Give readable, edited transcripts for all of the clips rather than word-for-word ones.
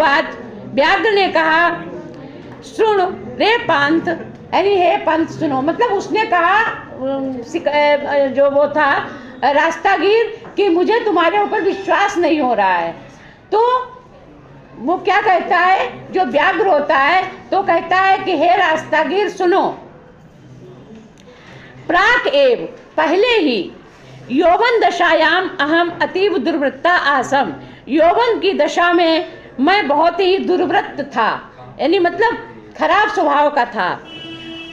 बात व्याघ्र ने कहा, सुन रे पंथ, यानी हे पंथ सुनो। मतलब उसने कहा जो वो था रास्तागीर कि मुझे तुम्हारे ऊपर विश्वास नहीं हो रहा है। तो वो क्या कहता है, जो व्याघ्र होता है तो कहता है कि हे रास्तागीर सुनो, प्राक एव, पहले ही, यौवन दशायाम अहम अतीव दुर्वृत्ता आसम, यौवन की दशा में मैं बहुत ही दुर्वृत्त था, यानी मतलब खराब स्वभाव का था।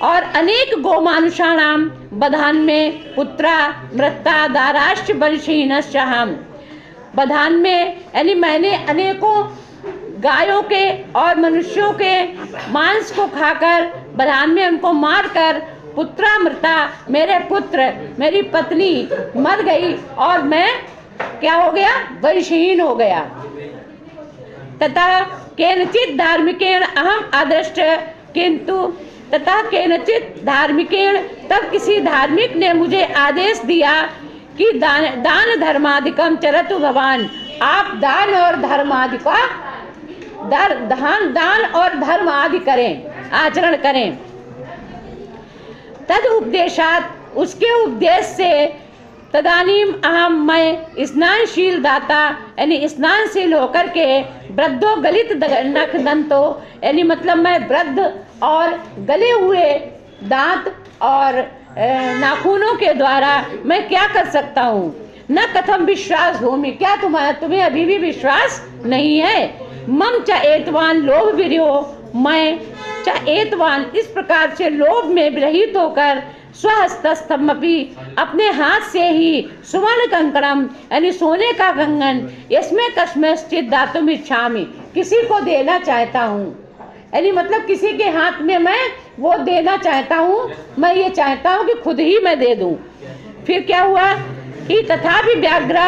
और अनेक गोमानुषाणाम बधान में पुत्रा मृत्ता दाराश्च वंशीनश्चहम, बधान में यानी मैंने अनेकों गायों के और मनुष्यों के मांस को खाकर, बधान में उनको मारकर, पुत्रा मृता, मेरे पुत्र मेरी पत्नी मर गई और मैं क्या हो गया, वंशहीन हो गया। तथा केनचित धार्मिकेण अहम आदृष्ट, किंतु तथा केनचित धार्मिकेण, तब किसी धार्मिक ने मुझे आदेश दिया कि दान धर्मादिकम चरतु भवान, आप दान और धर्म आदि का दान और धर्म आदि करें, आचरण करें। तद उपदेशात, उसके उपदेश से, तदानीम अहम, मैं स्नानशील दाता, यानी स्नानशील होकर के, वृद्धो गलित नख दंतो, यानी मतलब मैं वृद्ध और गले हुए दांत और नाखूनों के द्वारा मैं क्या कर सकता हूँ। न कथम विश्वास भूमि, क्या तुम्हें अभी भी विश्वास नहीं है। मम च एतवान लोभ विरहो, मैं च एतवान, इस प्रकार से लोभ में रहित होकर, स्वहस्तस्थमपि, अपने हाथ से ही, सुवर्ण कंकणम, यानी सोने का कंगन, इसमें कस्मश्चित दातुम इच्छामि, किसी को देना चाहता हूँ, यानी मतलब किसी के हाथ में मैं वो देना चाहता हूँ, मैं ये चाहता हूँ कि खुद ही मैं दे दूँ। फिर क्या हुआ कि तथापि व्याघ्र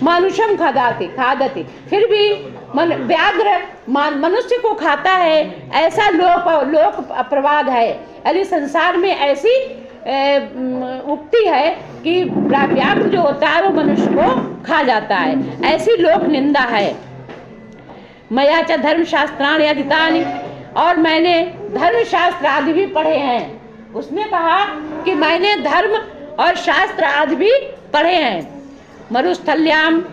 मानुषम खादति, फिर भी व्याघ्र मनुष्य को खाता है, ऐसा लोक प्रवाद है, यानी संसार में ऐसी उक्ति है कि व्याघ्र जो होता है वो मनुष्य को खा जाता है, ऐसी लोक निंदा है। मया च धर्मशास्त्राणि अधीतानि, और मैंने धर्मशास्त्र आदि भी पढ़े हैं। उसने कहा कि मैंने धर्म और शास्त्र आदि भी पढ़े हैं। मरुस्थल्याम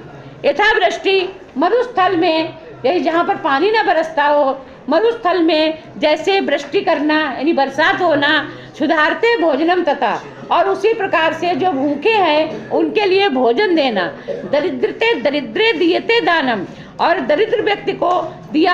यथा वृष्टि, मरुस्थल में, यही जहाँ पर पानी न बरसता हो, मरुस्थल में जैसे वृष्टि करना यानी बरसात होना, सुधारते भोजनम तथा, और उसी प्रकार से जो भूखे हैं उनके लिए भोजन देना, दरिद्रते दरिद्रे दियते दानम, और दरिद्र व्यक्ति को दिया